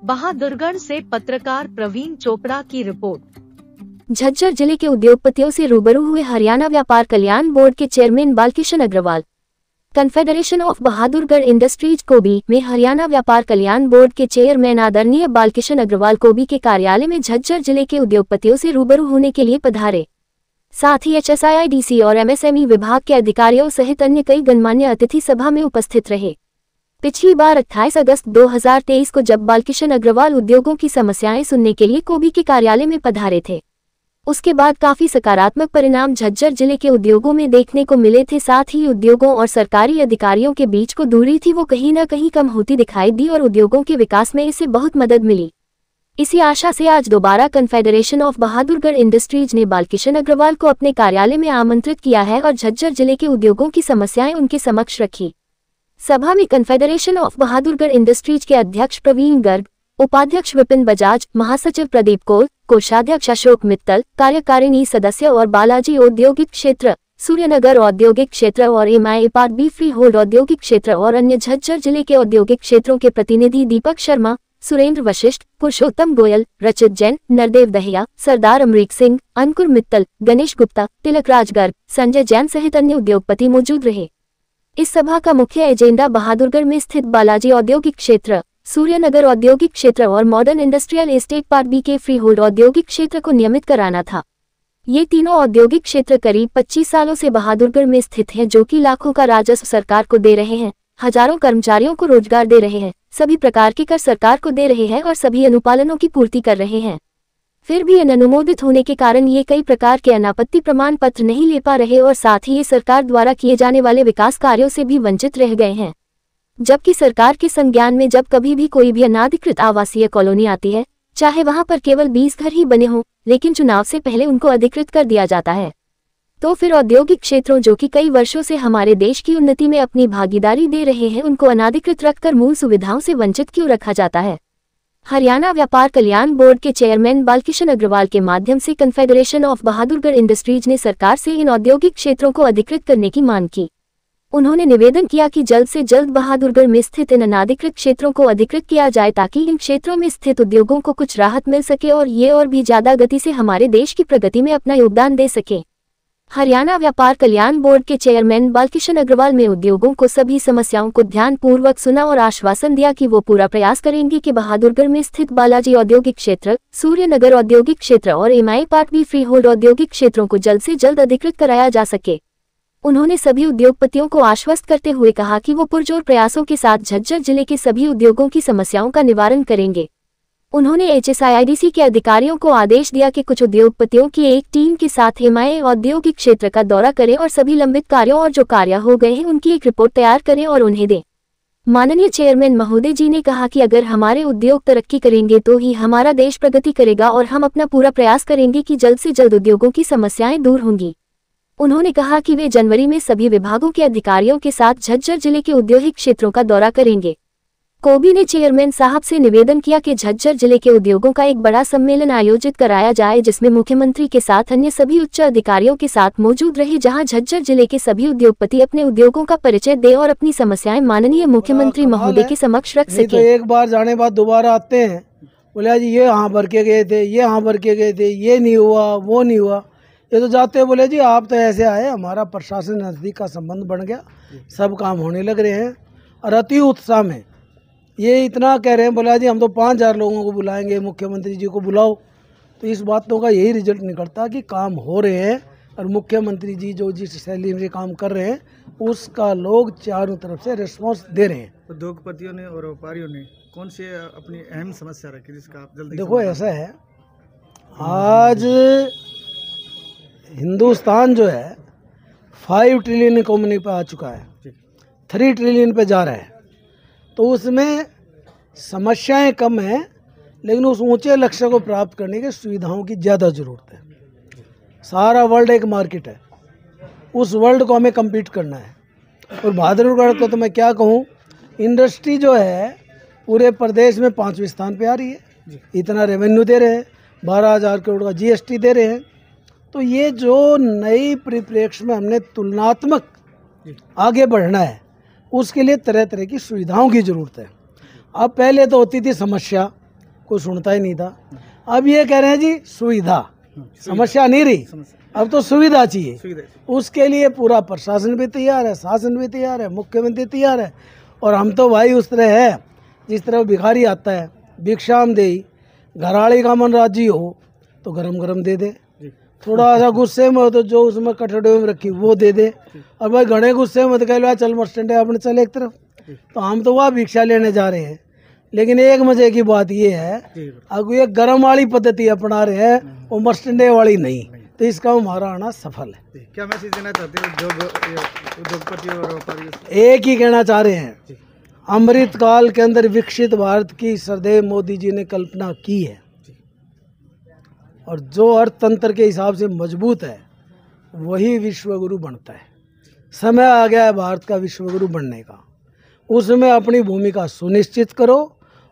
बहादुरगढ़ से पत्रकार प्रवीण चोपड़ा की रिपोर्ट। झज्जर जिले के उद्योगपतियों से रूबरू हुए हरियाणा व्यापार कल्याण बोर्ड के chairman Balkishan Agarwal. Confederation of Bahadurgarh industries कोबी में हरियाणा व्यापार कल्याण बोर्ड के चेयरमैन आदरणीय बालकिशन अग्रवाल कोबी के कार्यालय में झज्जर जिले के उद्योगपतियों से रूबरू होने के लिए पधारे। साथ ही HSIIDC और MSME विभाग के अधिकारियों सहित अन्य कई गणमान्य अतिथि सभा में उपस्थित रहे। पिछली बार 28 अगस्त 2023 को जब बालकिशन अग्रवाल उद्योगों की समस्याएं सुनने के लिए कोबी के कार्यालय में पधारे थे, उसके बाद काफी सकारात्मक परिणाम झज्जर जिले के उद्योगों में देखने को मिले थे। साथ ही उद्योगों और सरकारी अधिकारियों के बीच को दूरी थी वो कहीं न कहीं कम होती दिखाई दी और उद्योगों के विकास में इससे बहुत मदद मिली। इसी आशा से आज दोबारा कन्फेडरेशन ऑफ बहादुरगढ़ इंडस्ट्रीज ने बालकिशन अग्रवाल को अपने कार्यालय में आमंत्रित किया है और झज्जर जिले के उद्योगों की समस्याएं उनके समक्ष रखी। सभा में कन्फेडरेशन ऑफ बहादुरगढ़ इंडस्ट्रीज के अध्यक्ष प्रवीण गर्ग, उपाध्यक्ष विपिन बजाज, महासचिव प्रदीप कौर, कोषाध्यक्ष अशोक मित्तल, कार्यकारिणी सदस्य और बालाजी औद्योगिक क्षेत्र, सूर्यनगर औद्योगिक क्षेत्र और MI part B free hold औद्योगिक क्षेत्र और अन्य झज्जर जिले के औद्योगिक क्षेत्रों के प्रतिनिधि दीपक शर्मा, सुरेंद्र वशिष्ठ, पुरुषोत्तम गोयल, रचित जैन, नरदेव दहिया, सरदार अमरीक सिंह, अंकुर मित्तल, गणेश गुप्ता, तिलकराज गर्ग, संजय जैन सहित अन्य उद्योगपति मौजूद रहे। इस सभा का मुख्य एजेंडा बहादुरगढ़ में स्थित बालाजी औद्योगिक क्षेत्र, सूर्यनगर औद्योगिक क्षेत्र और modern industrial estate part B के फ्री होल्ड औद्योगिक क्षेत्र को नियमित कराना था। ये तीनों औद्योगिक क्षेत्र करीब 25 सालों से बहादुरगढ़ में स्थित है, जो कि लाखों का राजस्व सरकार को दे रहे हैं, हजारों कर्मचारियों को रोजगार दे रहे हैं, सभी प्रकार के कर सरकार को दे रहे हैं और सभी अनुपालनों की पूर्ति कर रहे हैं। फिर भी अनुमोदित होने के कारण ये कई प्रकार के अनापत्ति प्रमाण पत्र नहीं ले पा रहे और साथ ही ये सरकार द्वारा किए जाने वाले विकास कार्यों से भी वंचित रह गए हैं। जबकि सरकार के संज्ञान में जब कभी भी कोई भी अनाधिकृत आवासीय कॉलोनी आती है, चाहे वहां पर केवल 20 घर ही बने हों, लेकिन चुनाव से पहले उनको अधिकृत कर दिया जाता है, तो फिर औद्योगिक क्षेत्रों जो कि कई वर्षों से हमारे देश की उन्नति में अपनी भागीदारी दे रहे हैं, उनको अनाधिकृत रखकर मूल सुविधाओं से वंचित क्यों रखा जाता है। हरियाणा व्यापार कल्याण बोर्ड के चेयरमैन बालकिशन अग्रवाल के माध्यम से कन्फेडरेशन ऑफ बहादुरगढ़ इंडस्ट्रीज ने सरकार से इन औद्योगिक क्षेत्रों को अधिकृत करने की मांग की। उन्होंने निवेदन किया कि जल्द से जल्द बहादुरगढ़ में स्थित इन अनाधिकृत क्षेत्रों को अधिकृत किया जाए ताकि इन क्षेत्रों में स्थित उद्योगों को कुछ राहत मिल सके और ये और भी ज्यादा गति से हमारे देश की प्रगति में अपना योगदान दे सके। हरियाणा व्यापार कल्याण बोर्ड के चेयरमैन बालकिशन अग्रवाल में उद्योगों को सभी समस्याओं को ध्यानपूर्वक सुना और आश्वासन दिया कि वो पूरा प्रयास करेंगे कि बहादुरगढ़ में स्थित बालाजी औद्योगिक क्षेत्र, सूर्यनगर औद्योगिक क्षेत्र और MI part B free hold औद्योगिक क्षेत्रों को जल्द से जल्द अधिकृत कराया जा सके। उन्होंने सभी उद्योगपतियों को आश्वस्त करते हुए कहा कि वो पुरजोर प्रयासों के साथ झज्जर जिले के सभी उद्योगों की समस्याओं का निवारण करेंगे। उन्होंने HSIIDC के अधिकारियों को आदेश दिया कि कुछ उद्योगपतियों की एक टीम के साथ MI औद्योगिक क्षेत्र का दौरा करें और सभी लंबित कार्यों और जो कार्य हो गए हैं उनकी एक रिपोर्ट तैयार करें और उन्हें दें। माननीय चेयरमैन महोदय जी ने कहा कि अगर हमारे उद्योग तरक्की करेंगे तो ही हमारा देश प्रगति करेगा और हम अपना पूरा प्रयास करेंगे कि जल्द से जल्द उद्योगों की समस्याएं दूर होंगी। उन्होंने कहा कि वे जनवरी में सभी विभागों के अधिकारियों के साथ झज्जर जिले के औद्योगिक क्षेत्रों का दौरा करेंगे। कोबी ने चेयरमैन साहब से निवेदन किया कि झज्जर जिले के उद्योगों का एक बड़ा सम्मेलन आयोजित कराया जाए जिसमें मुख्यमंत्री के साथ अन्य सभी उच्च अधिकारियों के साथ मौजूद रहे, जहां झज्जर जिले के सभी उद्योगपति अपने उद्योगों का परिचय दे और अपनी समस्याएं माननीय मुख्यमंत्री महोदय के समक्ष रख सके। तो एक बार जाने बाद दोबारा आते हैं, बोले जी ये यहाँ भर के गए थे, ये यहाँ भर के गए थे, ये नहीं हुआ, वो नहीं हुआ। ये तो जाते हैं बोले जी आप तो ऐसे आए, हमारा प्रशासन नज़दीक का संबंध बन गया, सब काम होने लग रहे हैं और अति उत्साह में ये इतना कह रहे हैं, बोला जी हम तो 5000 लोगों को बुलाएंगे, मुख्यमंत्री जी को बुलाओ। तो इस बातों का यही रिजल्ट निकलता कि काम हो रहे हैं और मुख्यमंत्री जी जो जिस शैली में काम कर रहे हैं उसका लोग चारों तरफ से रिस्पॉन्स दे रहे हैं। उद्योगपतियों ने और व्यापारियों ने कौन सी अपनी अहम समस्या रखी जिसका आप जल्दी देखो ऐसा है, आज हिंदुस्तान जो है 5 ट्रिलियन इकोनॉमी पे आ चुका है, 3 ट्रिलियन पे जा रहा है, तो उसमें समस्याएं कम हैं लेकिन उस ऊंचे लक्ष्य को प्राप्त करने के सुविधाओं की ज़्यादा ज़रूरत है। सारा वर्ल्ड एक मार्केट है, उस वर्ल्ड को हमें कम्पीट करना है। और बहादुरगढ़ को तो मैं क्या कहूँ, इंडस्ट्री जो है पूरे प्रदेश में 5वें स्थान पे आ रही है, इतना रेवेन्यू दे रहे हैं, 12,000 करोड़ का GST दे रहे हैं। तो ये जो नई परिप्रेक्ष्य में हमने तुलनात्मक आगे बढ़ना है उसके लिए तरह तरह की सुविधाओं की ज़रूरत है। अब पहले तो होती थी समस्या कोई सुनता ही नहीं था। अब ये कह रहे हैं जी सुविधा, समस्या नहीं रही, अब तो सुविधा चाहिए। उसके लिए पूरा प्रशासन भी तैयार है, शासन भी तैयार है, मुख्यमंत्री तैयार है। और हम तो भाई उस तरह है जिस तरह भिखारी आता है, भिक्षाम दे, घराड़ी का मन राजी हो तो गरम गरम दे दे, थोड़ा सा गुस्से में हो तो जो उसमें कटोरे में रखी वो दे दे। और भाई घने गुस्से में तो कह लो चल बस स्टैंड है अपने चल एक तरफ, तो हम तो वह भिक्षा लेने जा रहे हैं। लेकिन एक मजे की बात ये है, अगर ये गर्म वाली पद्धति अपना रहे हैं वो मस्टंडे वाली नहीं, तो इसका हमारा आना सफल है। क्या मैसेज देना चाहते हैं उद्योगपतियों और व्यापारियों? एक ही कहना चाह रहे हैं, अमृत काल के अंदर विकसित भारत की सदैव मोदी जी ने कल्पना की है, और जो अर्थतंत्र के हिसाब से मजबूत है वही विश्वगुरु बनता है। समय आ गया है भारत का विश्वगुरु बनने का, उसमें अपनी भूमिका सुनिश्चित करो,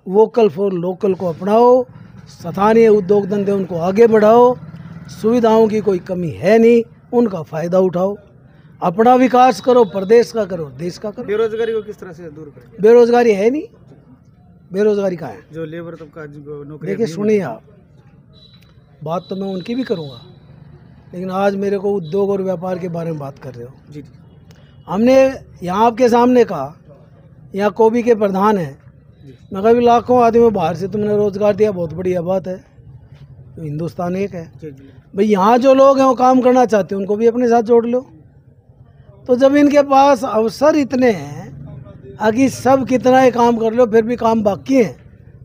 वोकल फॉर लोकल को अपनाओ, स्थानीय उद्योग धंधे उनको आगे बढ़ाओ, सुविधाओं की कोई कमी है नहीं, उनका फ़ायदा उठाओ, अपना विकास करो, प्रदेश का करो, देश का करो। बेरोजगारी को किस तरह से दूर करें? बेरोजगारी है नहीं, बेरोजगारी कहाँ है? जो लेबर तबका नौकरी, देखिए सुनिए आप, बात तो मैं उनकी भी करूँगा, लेकिन आज मेरे को उद्योग और व्यापार के बारे में बात कर रहे हो। जी हमने यहाँ आपके सामने कहा, यहाँ कोबी के प्रधान हैं, मैं कभी लाखों आदमी बाहर से तुमने रोजगार दिया, बहुत बढ़िया बात है, तो हिंदुस्तान एक है भाई। यहाँ जो लोग हैं वो काम करना चाहते हैं, उनको भी अपने साथ जोड़ लो। तो जब इनके पास अवसर इतने हैं, आगे सब कितना ही काम कर लो फिर भी काम बाकी है,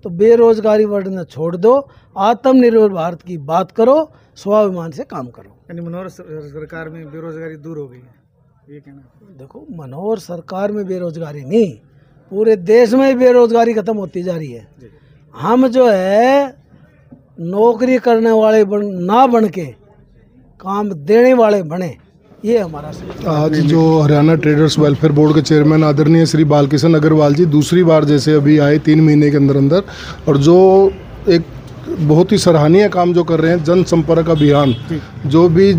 तो बेरोजगारी बढ़ना छोड़ दो, आत्मनिर्भर भारत की बात करो, स्वाभिमान से काम करो। यानी मनोहर सरकार में बेरोजगारी दूर हो गई है, ये कहना? देखो मनोहर सरकार में बेरोजगारी नहीं, पूरे देश में ही बेरोजगारी खत्म होती जा रही है। हम जो है नौकरी करने वाले ना बन के काम देने वाले बने, ये हमारा सोच। आज जो हरियाणा ट्रेडर्स वेलफेयर बोर्ड के चेयरमैन आदरणीय श्री बालकिशन अग्रवाल जी दूसरी बार जैसे अभी आए 3 महीने के अंदर अंदर, और जो एक बहुत ही सराहनीय काम जो कर रहे हैं, जनसंपर्क अभियान, जो भी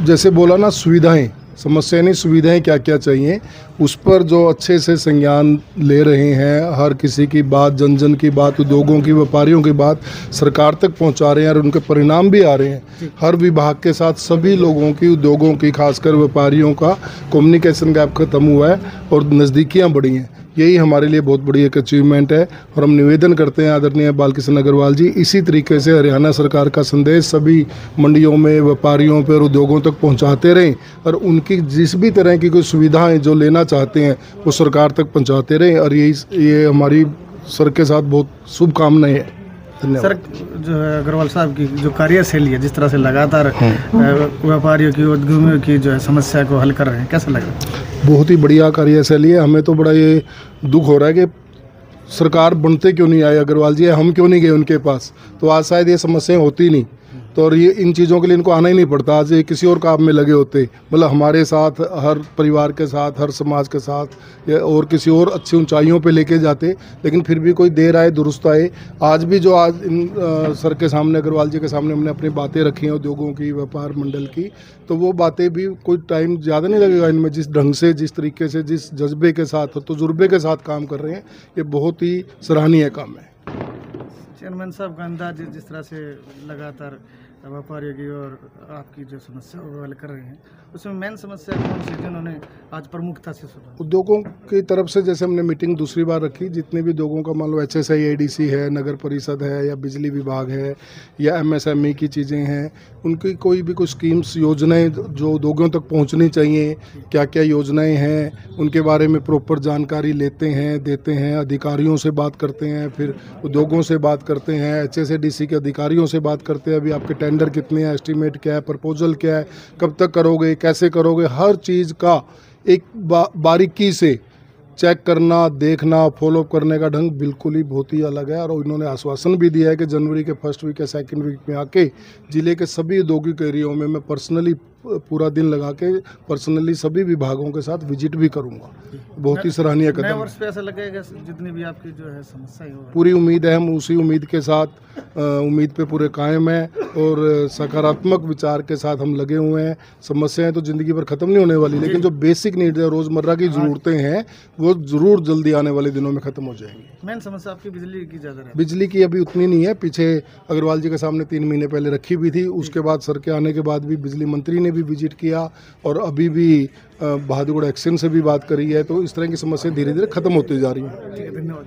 जैसे बोला ना सुविधाएं, समस्या नहीं सुविधाएं क्या क्या चाहिए, उस पर जो अच्छे से संज्ञान ले रहे हैं, हर किसी की बात, जन जन की बात, उद्योगों की, व्यापारियों की बात सरकार तक पहुंचा रहे हैं, और उनके परिणाम भी आ रहे हैं। हर विभाग के साथ सभी लोगों की, उद्योगों की, खासकर व्यापारियों का कम्युनिकेशन गैप खत्म हुआ है और नज़दीकियाँ बढ़ी हैं। यही हमारे लिए बहुत बड़ी एक अचीवमेंट है, और हम निवेदन करते हैं आदरणीय बालकिशन अग्रवाल जी, इसी तरीके से हरियाणा सरकार का संदेश सभी मंडियों में, व्यापारियों पर, उद्योगों तक पहुंचाते रहें, और उनकी जिस भी तरह की कोई सुविधाएं जो लेना चाहते हैं वो सरकार तक पहुंचाते रहें। और ये हमारी सर के साथ बहुत शुभकामनाएं हैं। सर, जो है अग्रवाल साहब की जो कार्यशैली है, जिस तरह से लगातार व्यापारियों की, उद्यमियों की जो है समस्या को हल कर रहे हैं, कैसा लग रहा है? बहुत ही बढ़िया कार्यशैली है। हमें तो बड़ा ये दुख हो रहा है कि सरकार बनते क्यों नहीं आए अग्रवाल जी, हम क्यों नहीं गए उनके पास, तो आज शायद ये समस्याएं होती नहीं, तो और ये इन चीज़ों के लिए इनको आना ही नहीं पड़ता। आज ये किसी और काम में लगे होते, मतलब हमारे साथ, हर परिवार के साथ, हर समाज के साथ, या और किसी और अच्छी ऊंचाइयों पे लेके जाते, लेकिन फिर भी कोई देर आए दुरुस्त आए। आज भी जो आज इन सर के सामने, अग्रवाल जी के सामने हमने अपनी बातें रखी हैं उद्योगों की, व्यापार मंडल की, तो वो बातें भी कोई टाइम ज़्यादा नहीं लगेगा इनमें, जिस ढंग से, जिस तरीके से, जिस जज्बे के साथ, तजुर्बे के साथ काम कर रहे हैं, ये बहुत ही सराहनीय काम है। चेयरमैन साहब का अंदाज जिस तरह से लगातार व्यापारियों की और आपकी जो समस्या वो हल कर रहे हैं, उसमें मेन समस्या कौन सी जिन्होंने आज प्रमुखता से सुना? उद्योगों की तरफ से जैसे हमने मीटिंग दूसरी बार रखी, जितने भी उद्योगों का मान लो HSI ADC है, नगर परिषद है, या बिजली विभाग है, या MSME की चीज़ें हैं, उनकी कोई भी कोई स्कीम्स, योजनाएं जो उद्योगों तक पहुंचनी चाहिए, क्या क्या योजनाएं हैं, उनके बारे में प्रॉपर जानकारी लेते हैं, देते हैं, अधिकारियों से बात करते हैं, फिर उद्योगों से बात करते हैं, HSADC के अधिकारियों से बात करते हैं, अभी आपके टेंडर कितने हैं, एस्टीमेट क्या है, प्रपोजल क्या है, कब तक करोगे, कैसे करोगे, हर चीज़ का एक बारीकी से चेक करना, देखना, फॉलोअप करने का ढंग बिल्कुल ही बहुत ही अलग है। और इन्होंने आश्वासन भी दिया है कि जनवरी के फर्स्ट वीक या सेकंड वीक में आके ज़िले के सभी औद्योगिक एरियाओं में मैं पर्सनली पूरा दिन लगा के पर्सनली सभी विभागों के साथ विजिट भी करूंगा। बहुत ही सराहनीय नए कदम है। वर्ष पे ऐसा लगेगा जितनी भी आपकी जो है समस्या है पूरी उम्मीद है, हम उसी उम्मीद के साथ उम्मीद पे पूरे कायम हैं और सकारात्मक विचार के साथ हम लगे हुए हैं। समस्याएं तो ज़िंदगी भर ख़त्म नहीं होने वाली, लेकिन जो बेसिक नीड्स है, रोज़मर्रा की ज़रूरतें हैं, वो ज़रूर जल्दी आने वाले दिनों में ख़त्म हो जाएंगी। मेन समस्या आपकी बिजली की ज़्यादा है। बिजली की अभी उतनी नहीं है, पीछे अग्रवाल जी के सामने 3 महीने पहले रखी भी थी, उसके बाद सर के आने के बाद भी बिजली मंत्री ने भी विजिट किया और अभी भी बहादुरगढ़ एक्सचेंज से भी बात करी है। तो इस तरह की समस्या धीरे धीरे खत्म होती जा रही है। ठीक है, धन्यवाद।